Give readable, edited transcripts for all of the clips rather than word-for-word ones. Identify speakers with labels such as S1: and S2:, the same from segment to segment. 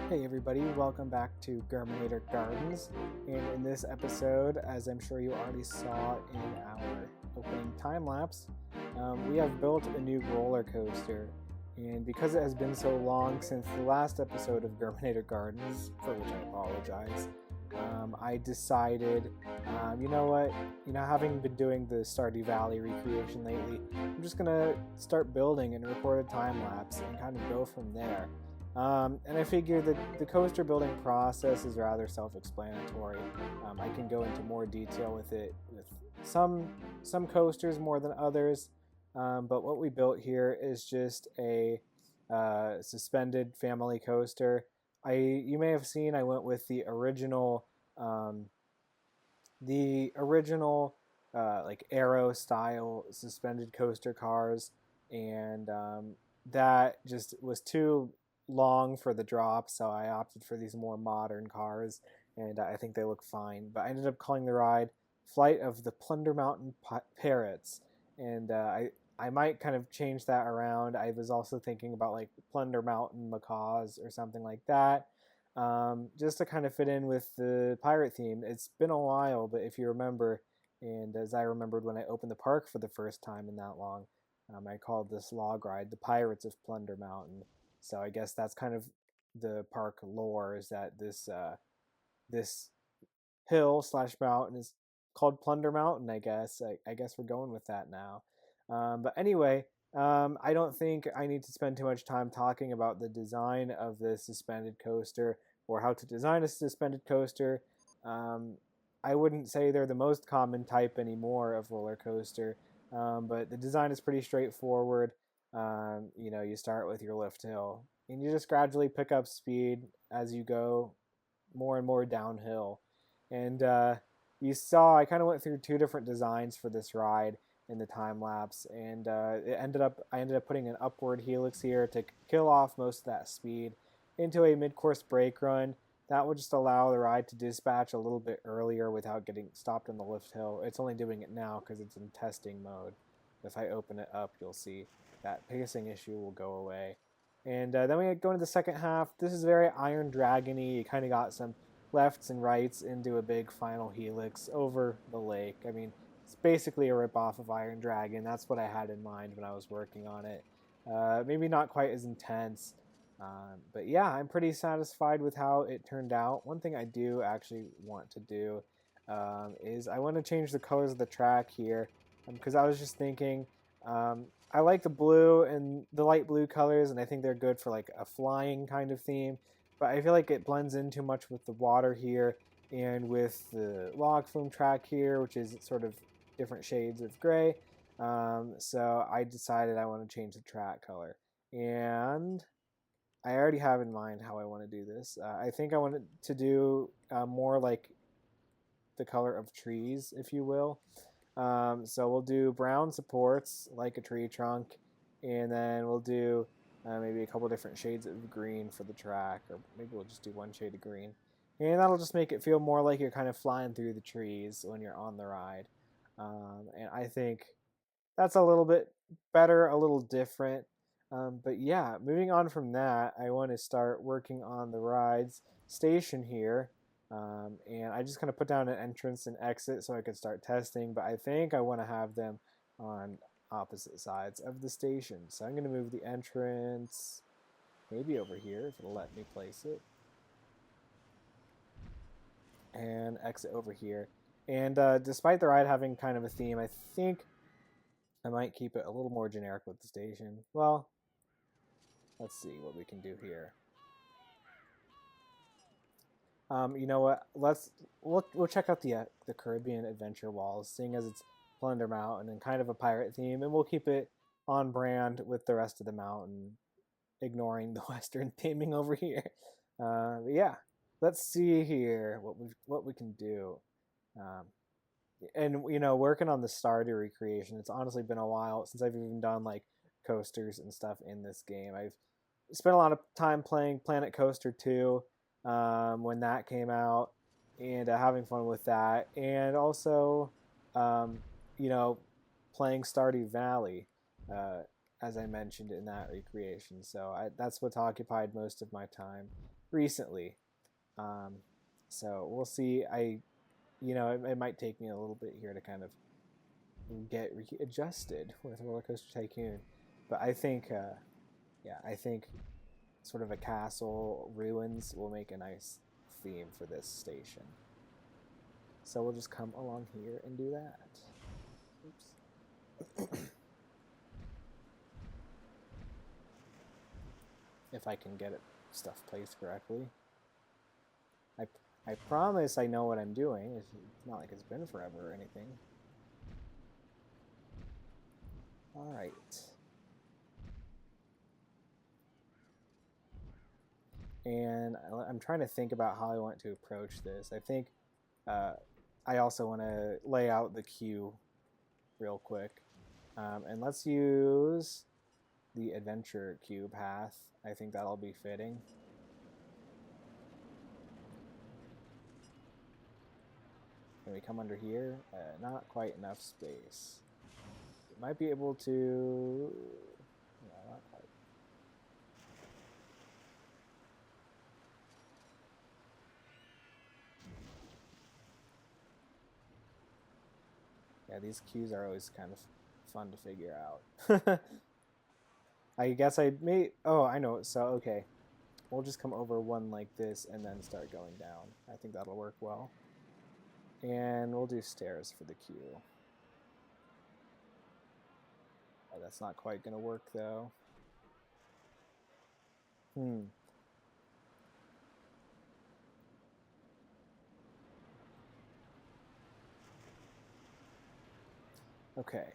S1: Hey everybody, welcome back to Germanator Gardens, and in this episode, as I'm sure you already saw in our opening time-lapse, we have built a new roller coaster, and because it has been so long since the last episode of Germanator Gardens, for which I apologize, I decided, you know what, having been doing the Stardew Valley recreation lately, I'm just going to start building and record a time-lapse and kind of go from there. And I figure that the coaster building process is rather self-explanatory. I can go into more detail with it with some coasters more than others, but what we built here is just a suspended family coaster. You may have seen I went with the original like Arrow style suspended coaster cars, and that just was too long for the drop, so I opted for these more modern cars, and I think they look fine. But I ended up calling the ride Flight of the Plunder Mountain Parrots, and I might kind of change that around. I was also thinking about like Plunder Mountain Macaws or something like that, just to kind of fit in with the pirate theme. It's been a while, but if you remember, and as I remembered when I opened the park for the first time in that long, I called this log ride the Pirates of Plunder Mountain. So I guess that's kind of the park lore, is that this hill slash mountain is called Plunder Mountain. I guess we're going with that now. But anyway, I don't think I need to spend too much time talking about the design of the suspended coaster or how to design a suspended coaster. I wouldn't say they're the most common type anymore of roller coaster, but the design is pretty straightforward. You start with your lift hill, and you just gradually pick up speed as you go more and more downhill. And you saw I kind of went through two different designs for this ride in the time lapse, and I ended up putting an upward helix here to kill off most of that speed into a mid-course brake run. That would just allow the ride to dispatch a little bit earlier without getting stopped on the lift hill. It's only doing it now because it's in testing mode. If I open it up, you'll see that pacing issue will go away. And then we go into the second half. This is very Iron Dragon-y. You kind of got some lefts and rights into a big final helix over the lake. I mean, it's basically a ripoff of Iron Dragon. That's what I had in mind when I was working on it. Maybe not quite as intense. But yeah, I'm pretty satisfied with how it turned out. One thing I do actually want to do is I want to change the colors of the track here, because I was just thinking, I like the blue and the light blue colors, and I think they're good for like a flying kind of theme, but I feel like it blends in too much with the water here and with the log flume track here, which is sort of different shades of gray. So I decided I want to change the track color, and I already have in mind how I want to do this. I think I want to do more like the color of trees, if you will. So we'll do brown supports like a tree trunk, and then we'll do maybe a couple different shades of green for the track, or maybe we'll just do one shade of green. And that'll just make it feel more like you're kind of flying through the trees when you're on the ride. And I think that's a little bit better, a little different. But yeah, moving on from that, I want to start working on the rides station here. And I just kind of put down an entrance and exit so I could start testing, but I think I want to have them on opposite sides of the station. So I'm going to move the entrance maybe over here if it'll let me place it, and exit over here. And despite the ride having kind of a theme, I think I might keep it a little more generic with the station. Well, let's see what we can do here. You know what? We'll check out the Caribbean Adventure Walls, seeing as it's Plunder Mountain and kind of a pirate theme, and we'll keep it on brand with the rest of the mountain, ignoring the Western theming over here. But yeah, let's see here what we can do. And working on the Stardew recreation, it's honestly been a while since I've even done like coasters and stuff in this game. I've spent a lot of time playing Planet Coaster 2 when that came out, and having fun with that, and also playing Stardew Valley, as I mentioned in that recreation. So that's what's occupied most of my time. recently. So we'll see. It might take me a little bit here to kind of get readjusted with Roller Coaster Tycoon, but I think, I think sort of a castle ruins will make a nice theme for this station. So we'll just come along here and do that. Oops. If I can get stuff placed correctly. I promise I know what I'm doing. It's not like it's been forever or anything. Alright. And I'm trying to think about how I want to approach this. I think I also want to lay out the queue real quick. And let's use the adventure queue path. I think that'll be fitting. Can we come under here? Not quite enough space. We might be able to... No, not quite. Yeah, these queues are always kind of fun to figure out. I guess I may... Oh, I know. So, okay. We'll just come over one like this and then start going down. I think that'll work well. And we'll do stairs for the queue. Oh, that's not quite going to work, though. Okay.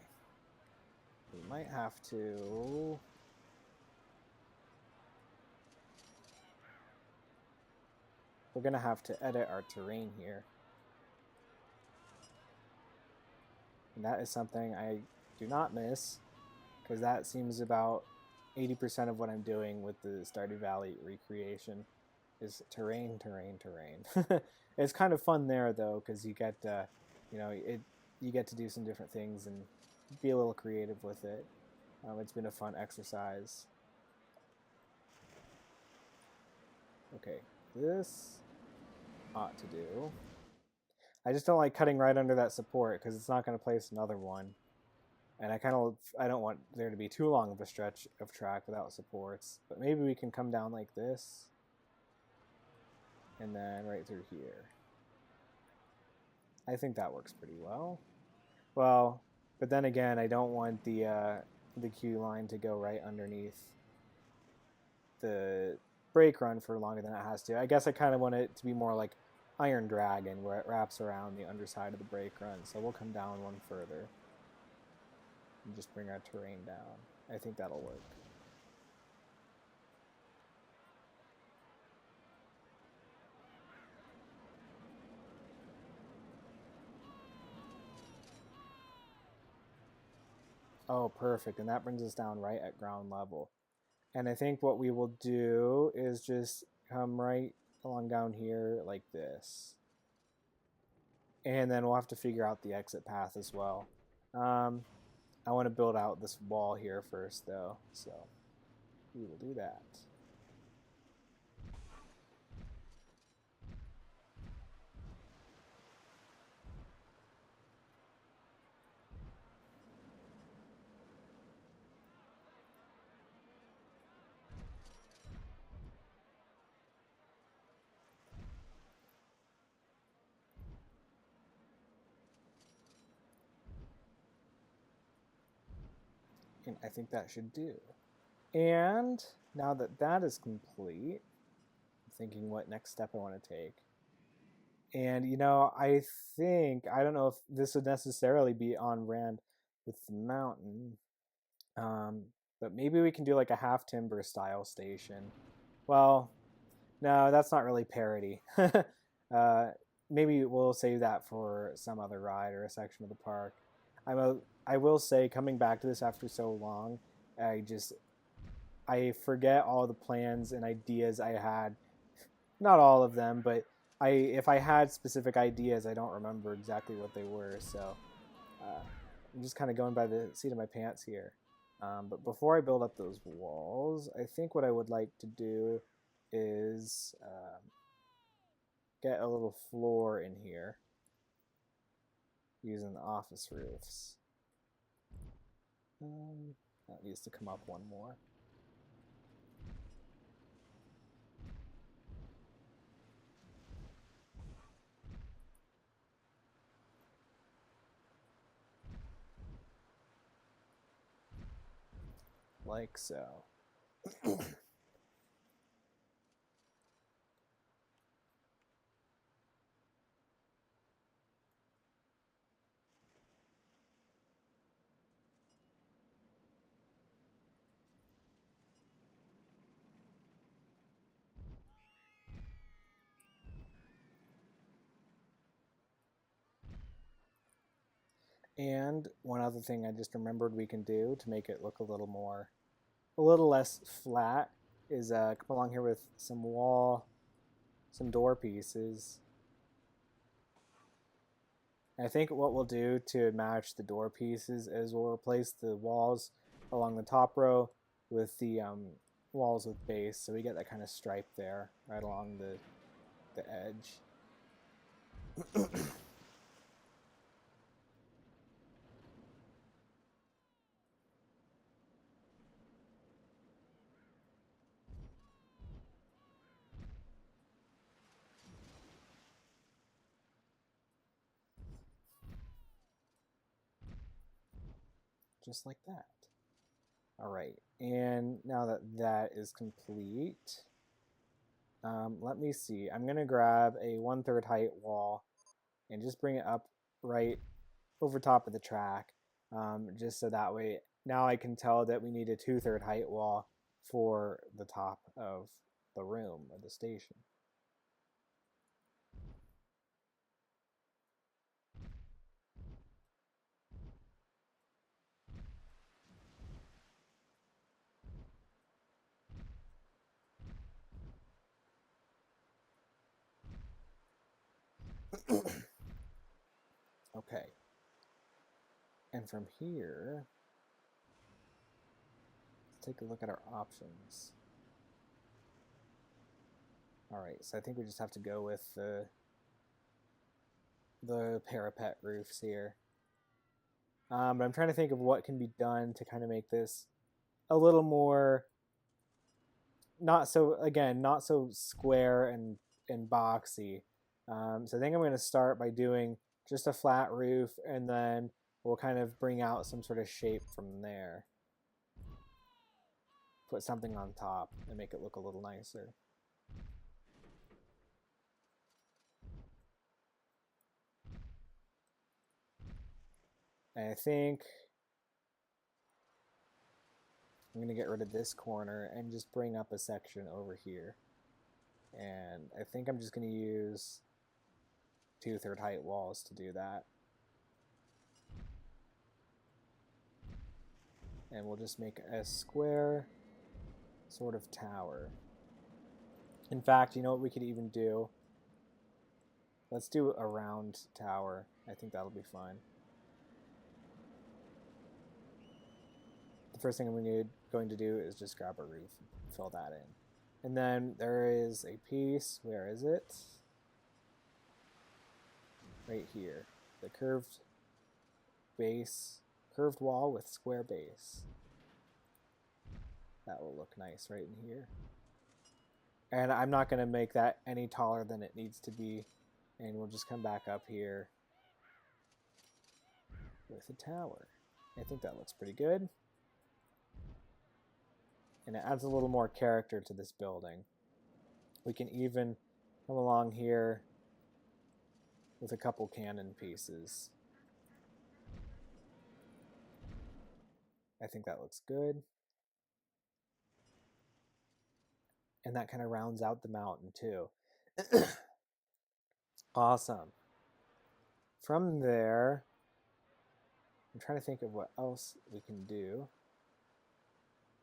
S1: We might have to... We're going to have to edit our terrain here. And that is something I do not miss, because that seems about 80% of what I'm doing with the Stardew Valley recreation is terrain, terrain, terrain. It's kind of fun there, though, because you get, you get to do some different things and be a little creative with it. It's been a fun exercise. Okay, this ought to do. I just don't like cutting right under that support because it's not going to place another one. And I don't want there to be too long of a stretch of track without supports. But maybe we can come down like this. And then right through here. I think that works pretty well. Well, but then again, I don't want the queue line to go right underneath the brake run for longer than it has to. I guess I kind of want it to be more like Iron Dragon, where it wraps around the underside of the brake run. So we'll come down one further and just bring our terrain down. I think that'll work. Oh, perfect. And that brings us down right at ground level. And I think what we will do is just come right along down here like this. And then we'll have to figure out the exit path as well. I want to build out this wall here first, though, so we will do that. And I think that should do. And now that that is complete, I'm thinking what next step I want to take. And, I don't know if this would necessarily be on brand with the mountain, but maybe we can do like a half timber style station. Well, no, that's not really parody. Maybe we'll save that for some other ride or a section of the park. I will say, coming back to this after so long, I forget all the plans and ideas I had. Not all of them, but if I had specific ideas, I don't remember exactly what they were. So I'm just kind of going by the seat of my pants here. But before I build up those walls, I think what I would like to do is get a little floor in here using the office roofs. That needs to come up one more. Like so. And one other thing I just remembered we can do to make it look a little less flat is come along here with some door pieces. And I think what we'll do to match the door pieces is we'll replace the walls along the top row with the walls with base, so we get that kind of stripe there right along the edge. Just like that. All right, and now that that is complete, let me see. I'm gonna grab a 1/3 height wall and just bring it up right over top of the track, just so that way now I can tell that we need a 2/3 height wall for the top of the room or the station. Okay. And from here, let's take a look at our options. All right, so I think we just have to go with the parapet roofs here. But I'm trying to think of what can be done to kind of make this a little more not so square and boxy. So I think I'm going to start by doing just a flat roof, and then we'll kind of bring out some sort of shape from there. Put something on top and make it look a little nicer. And I think I'm going to get rid of this corner and just bring up a section over here. And I think I'm just going to use 2/3 height walls to do that. And we'll just make a square sort of tower. In fact, you know what we could even do? Let's do a round tower. I think that'll be fine. The first thing I'm going to do is just grab a roof and fill that in. And then there is a piece, where is it? Right here. The curved wall with square base. That will look nice right in here. And I'm not going to make that any taller than it needs to be. And we'll just come back up here with a tower. I think that looks pretty good. And it adds a little more character to this building. We can even come along here with a couple cannon pieces. I think that looks good. And that kind of rounds out the mountain too. Awesome. From there, I'm trying to think of what else we can do.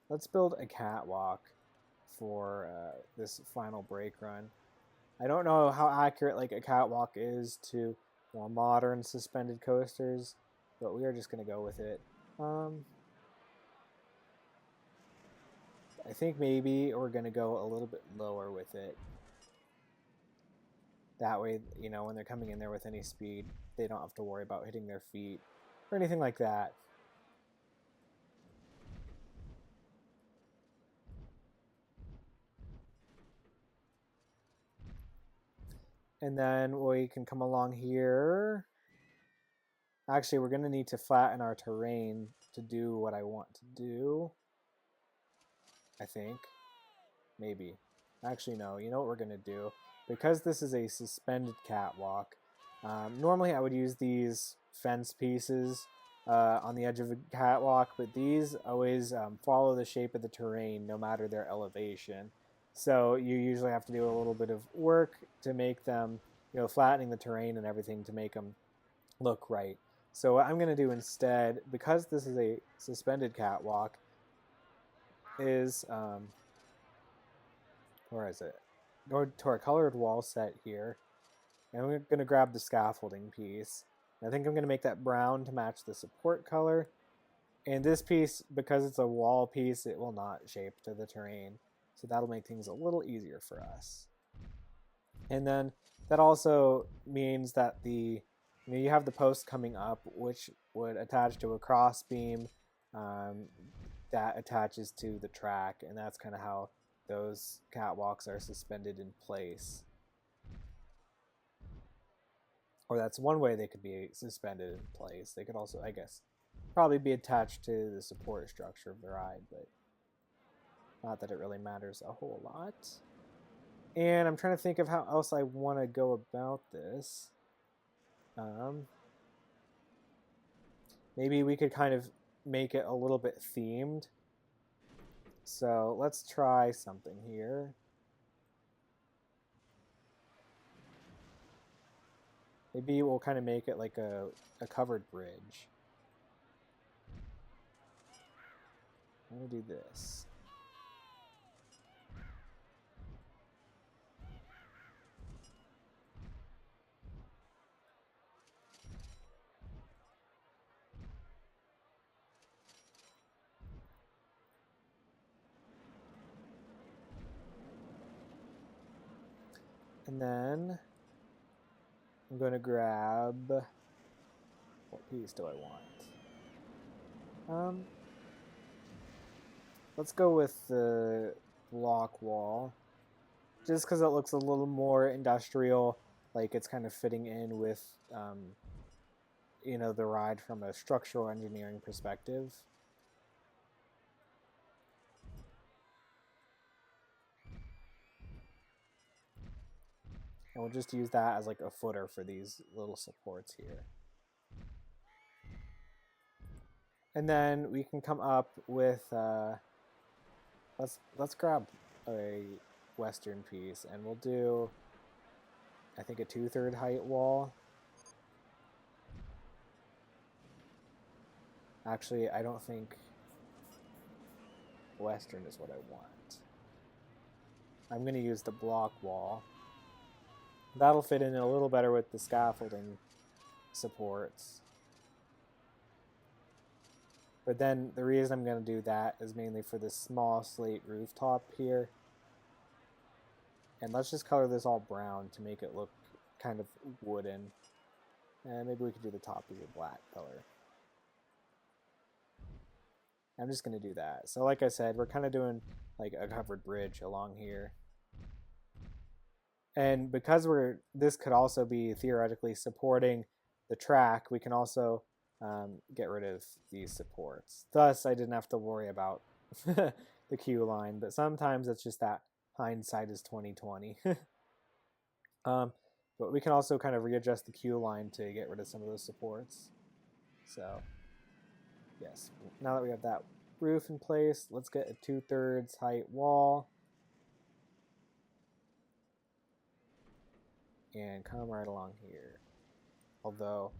S1: Let's build a catwalk for this final brake run. I don't know how accurate like a catwalk is to more modern suspended coasters, but we are just going to go with it. I think maybe we're going to go a little bit lower with it. That way, you know, when they're coming in there with any speed, they don't have to worry about hitting their feet or anything like that. And then we can come along here. Actually, we're going to need to flatten our terrain to do what I want to do. I think. Maybe. Actually, no. You know what we're going to do? Because this is a suspended catwalk, normally I would use these fence pieces on the edge of a catwalk, but these always follow the shape of the terrain no matter their elevation. So you usually have to do a little bit of work to make them, you know, flattening the terrain and everything to make them look right. So what I'm going to do instead, because this is a suspended catwalk, is, where is it? Go to our colored wall set here, and we're going to grab the scaffolding piece. I think I'm going to make that brown to match the support color. And this piece, because it's a wall piece, it will not shape to the terrain. So that'll make things a little easier for us. And then that also means that you have the post coming up, which would attach to a cross beam that attaches to the track, and that's kind of how those catwalks are suspended in place. Or that's one way they could be suspended in place. They could also, I guess, probably be attached to the support structure of the ride, but not that it really matters a whole lot. And I'm trying to think of how else I want to go about this. Maybe we could kind of make it a little bit themed. So let's try something here. Maybe we'll kind of make it like a covered bridge. I'm going to do this. And then I'm going to grab, what piece do I want? Let's go with the block wall, just because it looks a little more industrial, like it's kind of fitting in with, you know, the ride from a structural engineering perspective. And we'll just use that as like a footer for these little supports here. And then we can come up with, let's grab a western piece, and we'll do, I think, a 2/3 height wall. Actually, I don't think western is what I want. I'm going to use the block wall. That'll fit in a little better with the scaffolding supports. But then the reason I'm going to do that is mainly for this small slate rooftop here. And let's just color this all brown to make it look kind of wooden. And maybe we could do the top as a black color. I'm just going to do that. So like I said, we're kind of doing like a covered bridge along here. And because this could also be theoretically supporting the track, we can also get rid of these supports. Thus, I didn't have to worry about the queue line, but sometimes it's just that hindsight is 20/20. But we can also kind of readjust the queue line to get rid of some of those supports. So, yes, now that we have that roof in place, let's get a 2/3 height wall. And come right along here. Although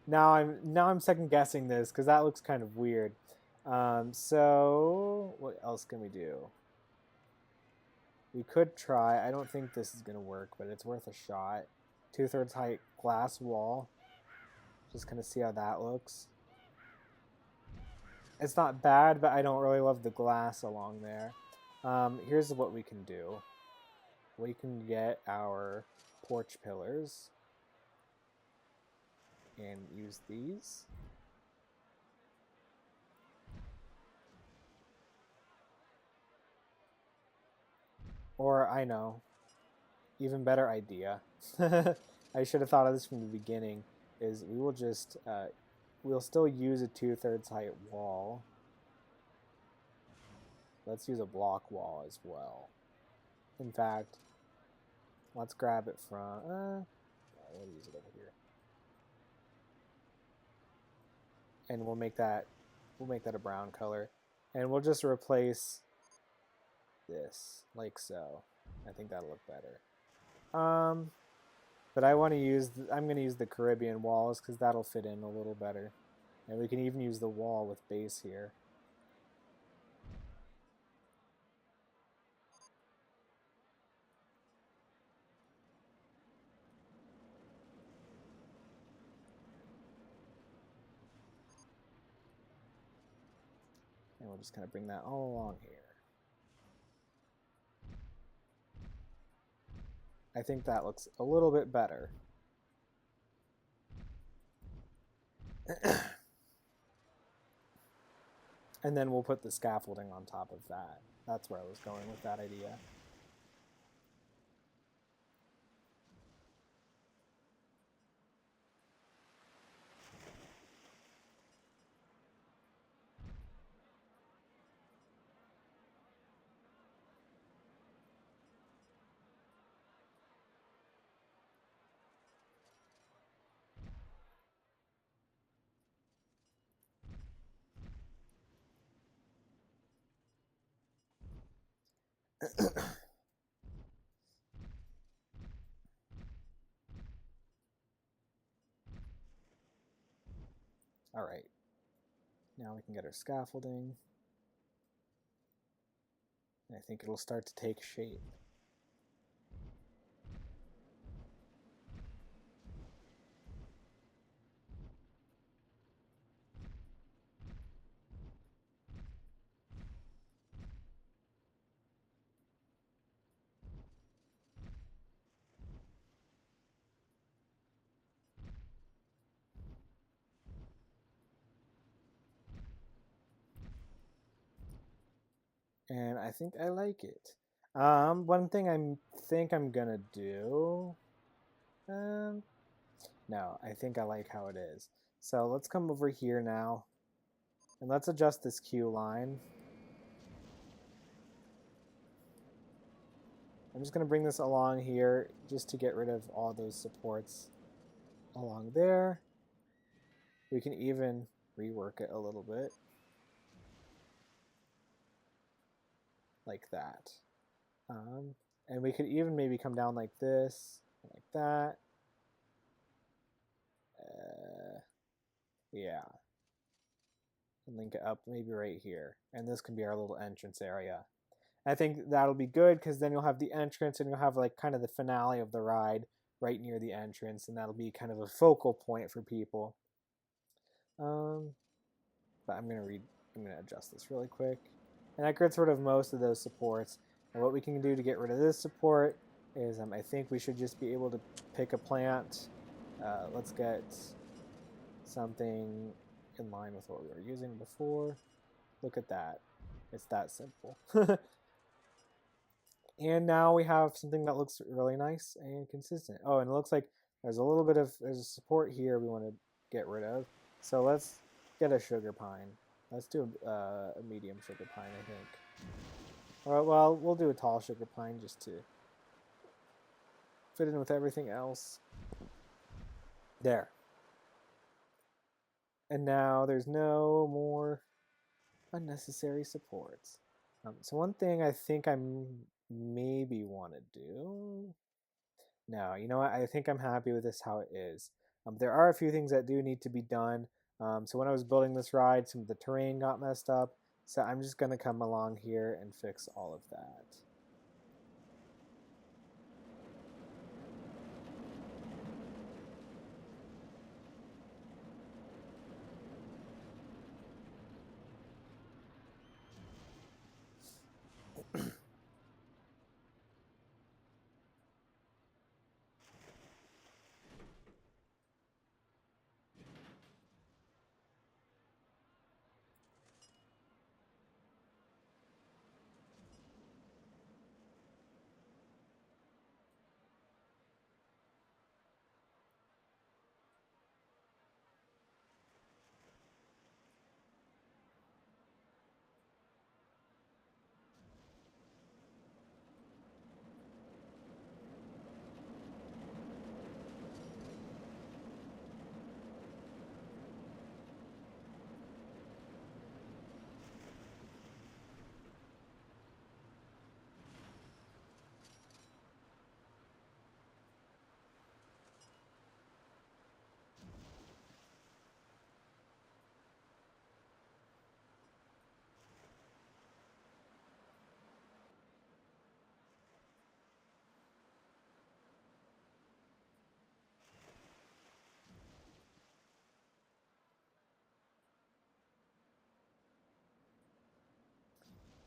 S1: now I'm second guessing this because that looks kind of weird. So what else can we do? We could try. I don't think this is gonna work, but it's worth a shot. 2/3 height glass wall. Just kind of see how that looks. it's not bad, but I don't really love the glass along there. Here's what we can do. We can get our porch pillars and use these. Or, I know, even better idea. I should have thought of this from the beginning, is we will just, we'll still use a 2/3 height wall. Let's use a block wall as well. In fact, let's grab it from, we'll use it over here. And we'll make that a brown color. And we'll just replace this, like so. I think that'll look better. But I want to use, I'm going to use the Caribbean walls because that'll fit in a little better. And we can even use the wall with base here. And we'll just kind of bring that all along here. I think that looks a little bit better. And then we'll put the scaffolding on top of that. That's where I was going with that idea. All right. Now we can get our scaffolding. And I think it'll start to take shape. And I think I like it. One thing I think I'm gonna do. No, I think I like how it is. So let's come over here now, and let's adjust this queue line. I'm just gonna bring this along here just to get rid of all those supports along there. We can even rework it a little bit. Like that. And we could even maybe come down like this, like that. Yeah. And link it up maybe right here. And this can be our little entrance area. I think that'll be good because then you'll have the entrance and you'll have like kind of the finale of the ride right near the entrance, and that'll be kind of a focal point for people. But I'm gonna adjust this really quick. And that gets rid of most of those supports. And what we can do to get rid of this support is I think we should just be able to pick a plant. Let's get something in line with what we were using before. Look at that. It's that simple. And now we have something that looks really nice and consistent. Oh, and it looks like there's a support here we want to get rid of. So let's get a sugar pine. Let's do a medium sugar pine, I think. Well, we'll do a tall sugar pine just to fit in with everything else. There. And now there's no more unnecessary supports. So one thing I think I maybe want to do... No, you know what? I think I'm happy with this how it is. There are a few things that do need to be done. So when I was building this ride, some of the terrain got messed up. So I'm just going to come along here and fix all of that.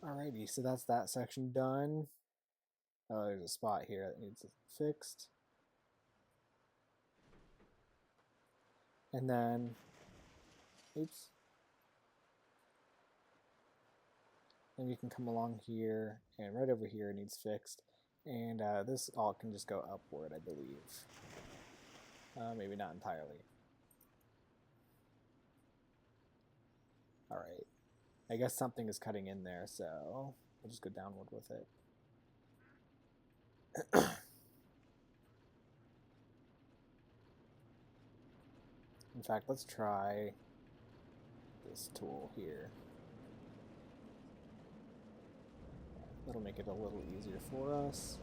S1: Alrighty, so that's that section done. Oh, there's a spot here that needs fixed. And then, oops. Then you can come along here, and right over here needs fixed. And this all can just go upward, I believe. Maybe not entirely. Alright. I guess something is cutting in there, so we'll just go downward with it. In fact, let's try this tool here. That'll make it a little easier for us.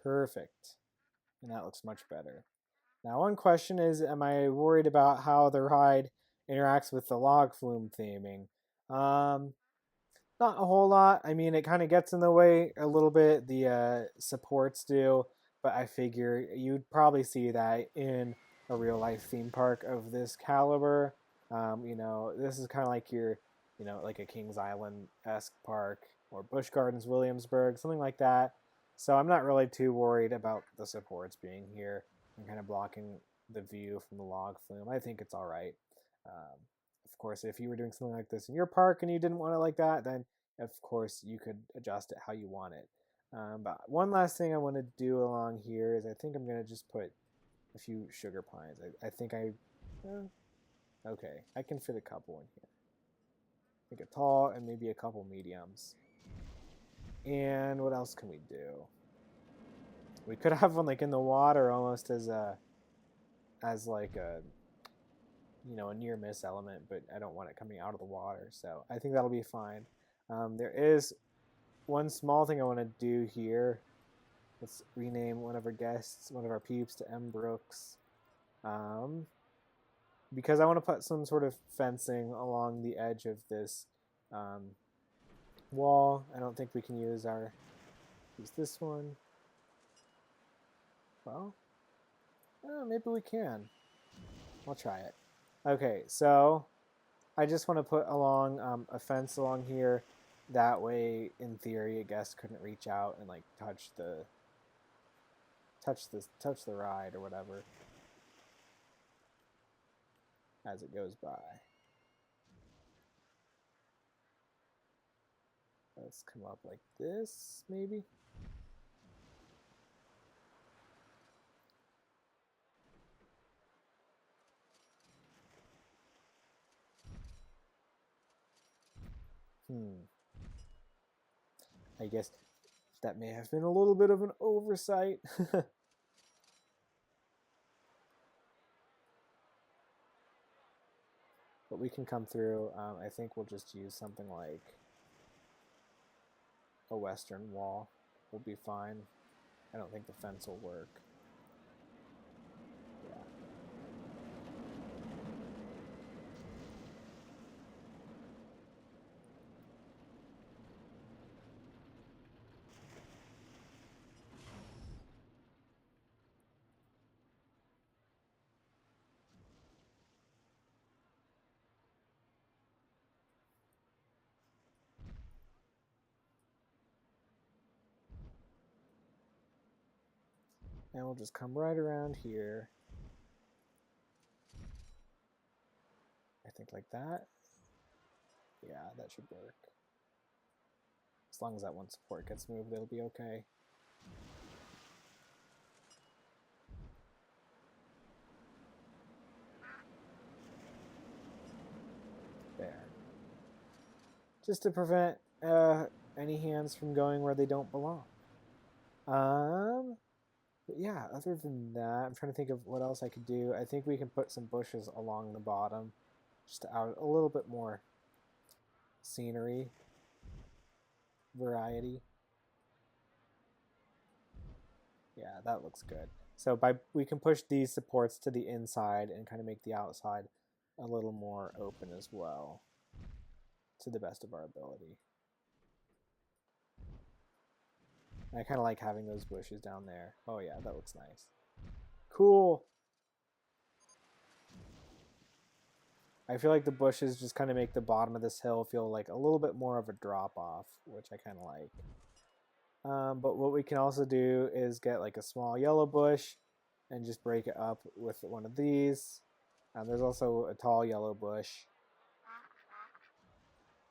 S1: Perfect. And that looks much better. Now, one question is, am I worried about how the ride interacts with the log flume theming? Not a whole lot. I mean, it kind of gets in the way a little bit. The supports do, but I figure you'd probably see that in a real life theme park of this caliber. This is kind of like your, like a Kings Island-esque park or Busch Gardens, Williamsburg, something like that. So I'm not really too worried about the supports being here and kind of blocking the view from the log flume. I think it's all right. Of course, if you were doing something like this in your park and you didn't want it like that, then of course you could adjust it how you want it. But one last thing I want to do along here is I think I'm going to just put a few sugar pines. Okay, I can fit a couple in here. I think a tall and maybe a couple mediums. And what else can we do? We could have one like in the water almost as like a near miss element, but I don't want it coming out of the water, so I think that'll be fine. There is one small thing I want to do here. Let's rename one of our guests, one of our peeps, to M. Brooks. Because I want to put some sort of fencing along the edge of this wall. I don't think we can use this one. Well, maybe we can. I'll try it. Okay, so I just want to put along a fence along here. That way, in theory, a guest couldn't reach out and like touch the ride or whatever as it goes by. Let's come up like this, maybe. I guess that may have been a little bit of an oversight. But we can come through. I think we'll just use something like a western wall. We'll be fine. I don't think the fence will work. Yeah. And we'll just come right around here. I think like that. Yeah, that should work. As long as that one support gets moved, it'll be okay. There. Just to prevent any hands from going where they don't belong. But yeah, other than that, I'm trying to think of what else I could do. I think we can put some bushes along the bottom, just to add a little bit more scenery variety. Yeah, that looks good. So we can push these supports to the inside and kind of make the outside a little more open as well, to the best of our ability. I kind of like having those bushes down there. Oh yeah, that looks nice. Cool. I feel like the bushes just kind of make the bottom of this hill feel like a little bit more of a drop off, which I kind of like. But what we can also do is get like a small yellow bush and just break it up with one of these. There's also a tall yellow bush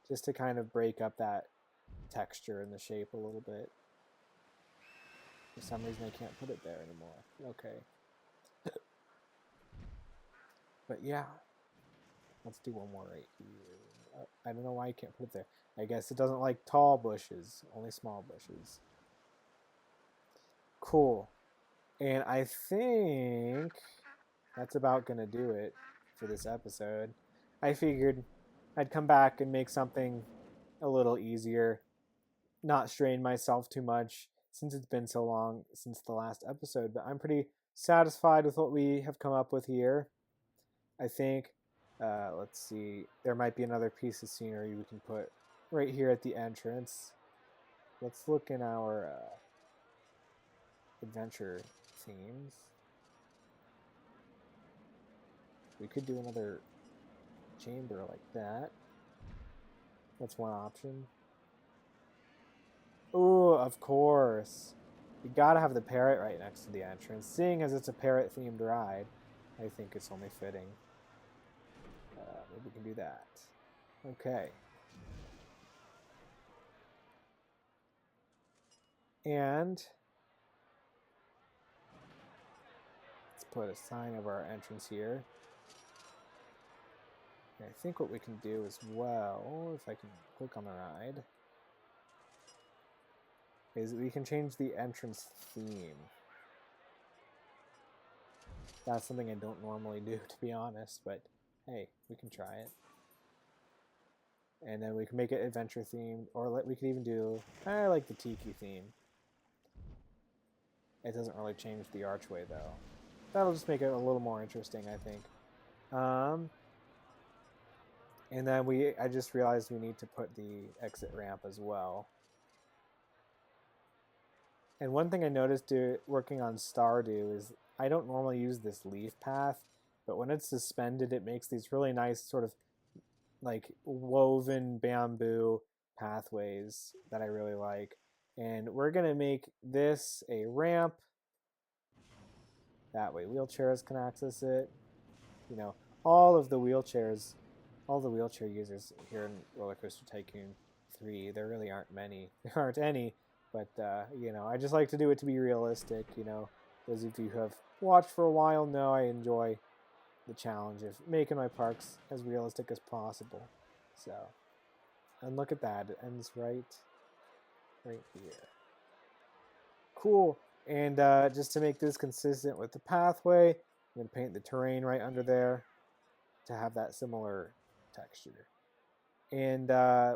S1: just to kind of break up that texture and the shape a little bit. For some reason I can't put it there anymore. Okay. But yeah. Let's do one more right here. I don't know why I can't put it there. I guess it doesn't like tall bushes, only small bushes. Cool. And I think that's about going to do it for this episode. I figured I'd come back and make something a little easier, not strain myself too much since it's been so long since the last episode. But I'm pretty satisfied with what we have come up with here. I think, let's see, there might be another piece of scenery we can put right here at the entrance. Let's look in our adventure themes. We could do another chamber like that. That's one option. Ooh, of course. You gotta have the parrot right next to the entrance. Seeing as it's a parrot-themed ride, I think it's only fitting. Maybe we can do that. Okay. And let's put a sign of our entrance here. And I think what we can do as well, if I can click on the ride, is we can change the entrance theme. That's something I don't normally do, to be honest, but hey, we can try it. And then we can make it adventure themed, or we could even do, I like the tiki theme. It doesn't really change the archway though. That'll just make it a little more interesting, I think. And then I just realized we need to put the exit ramp as well. And one thing I noticed working on Stardew is I don't normally use this leaf path, but when it's suspended, it makes these really nice sort of like woven bamboo pathways that I really like. And we're going to make this a ramp. That way wheelchairs can access it. You know, all the wheelchair users here in Roller Coaster Tycoon 3, there really aren't many. There aren't any, but, you know, I just like to do it to be realistic. You know, those of you who have watched for a while know I enjoy the challenge of making my parks as realistic as possible. So, and look at that. It ends right here. Cool. And just to make this consistent with the pathway, I'm going to paint the terrain right under there to have that similar texture. And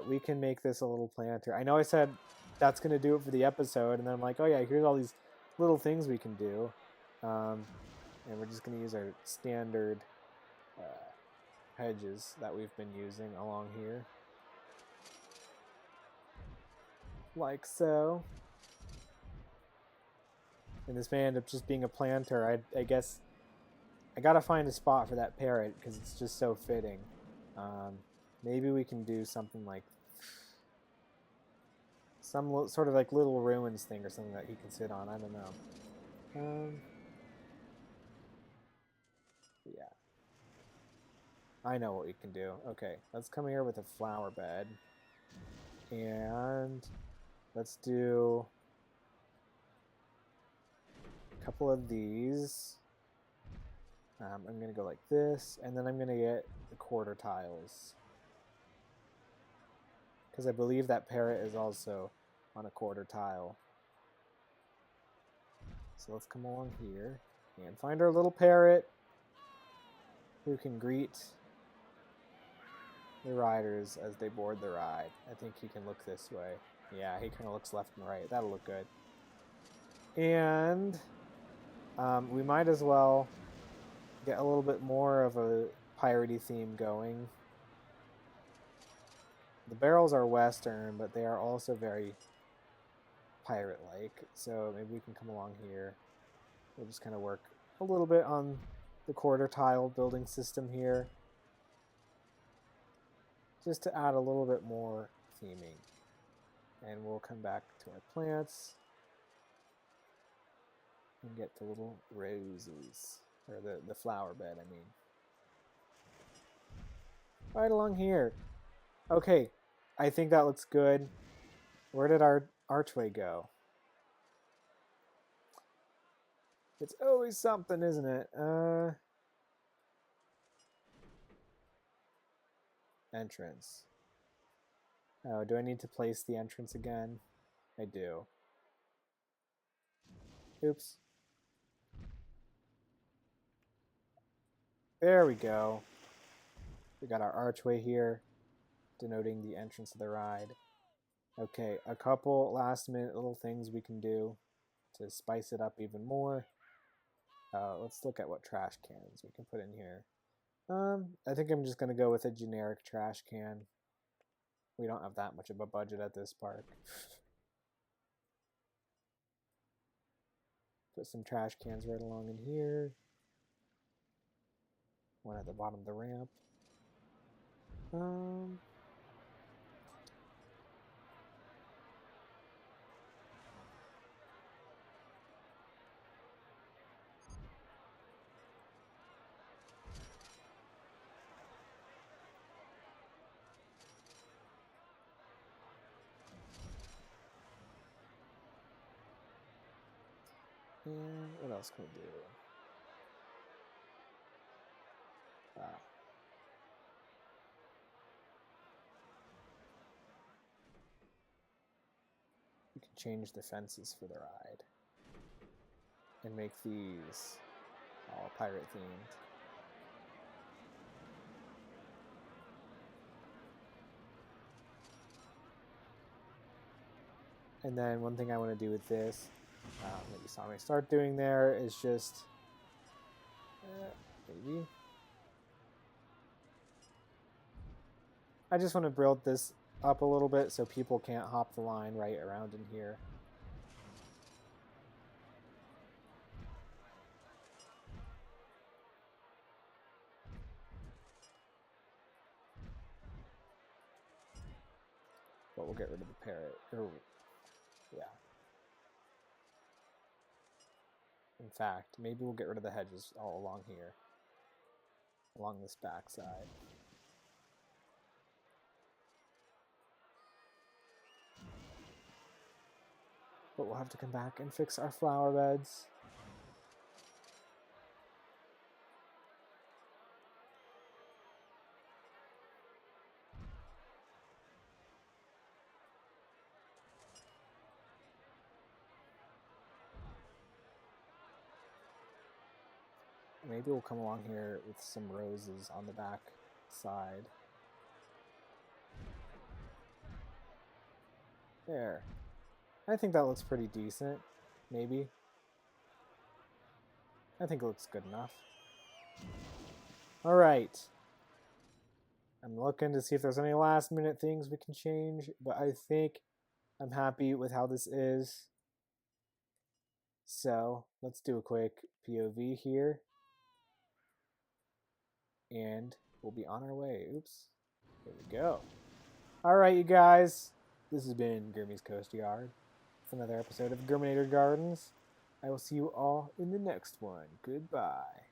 S1: we can make this a little planter. I know I said that's going to do it for the episode, and then I'm like, oh yeah, here's all these little things we can do. And we're just going to use our standard hedges that we've been using along here. Like so. And this may end up just being a planter. I guess I gotta find a spot for that parrot because it's just so fitting. Maybe we can do something like some sort of like little ruins thing or something that he can sit on. I don't know. Yeah. I know what we can do. Okay, let's come here with a flower bed. And let's do a couple of these. I'm going to go like this, and then I'm going to get the quarter tiles. Because I believe that parrot is also on a quarter tile. So let's come along here and find our little parrot who can greet the riders as they board the ride. I think he can look this way. Yeah, he kind of looks left and right. That'll look good. And We might as well get a little bit more of a piratey theme going. The barrels are western, but they are also very pirate-like. So maybe we can come along here. We'll just kind of work a little bit on the quarter tile building system here, just to add a little bit more theming. And we'll come back to our plants and get the little roses, or the flower bed, I mean. Right along here. Okay, I think that looks good. Where did our archway go? It's always something, isn't it? Entrance. Oh, do I need to place the entrance again? I do. Oops. There we go. We got our archway here, denoting the entrance of the ride. Okay, a couple last minute little things we can do to spice it up even more. Let's look at what trash cans we can put in here. I think I'm just going to go with a generic trash can. We don't have that much of a budget at this park. Put some trash cans right along in here. One at the bottom of the ramp. And what else can we do? We can change the fences for the ride and make these all pirate themed. And then one thing I want to do with this, that you saw me start doing there, is just maybe I just want to build this up a little bit so people can't hop the line right around in here. But we'll get rid of the parrot. Yeah. In fact, maybe we'll get rid of the hedges all along here, along this back side. But we'll have to come back and fix our flower beds. Maybe we'll come along here with some roses on the back side. There. I think that looks pretty decent. Maybe. I think it looks good enough. Alright. I'm looking to see if there's any last minute things we can change, but I think I'm happy with how this is. So let's do a quick POV here. And we'll be on our way. Oops. There we go. Alright, you guys. This has been Gurmy's Coast Yard. It's another episode of Germanator Gardens. I will see you all in the next one. Goodbye.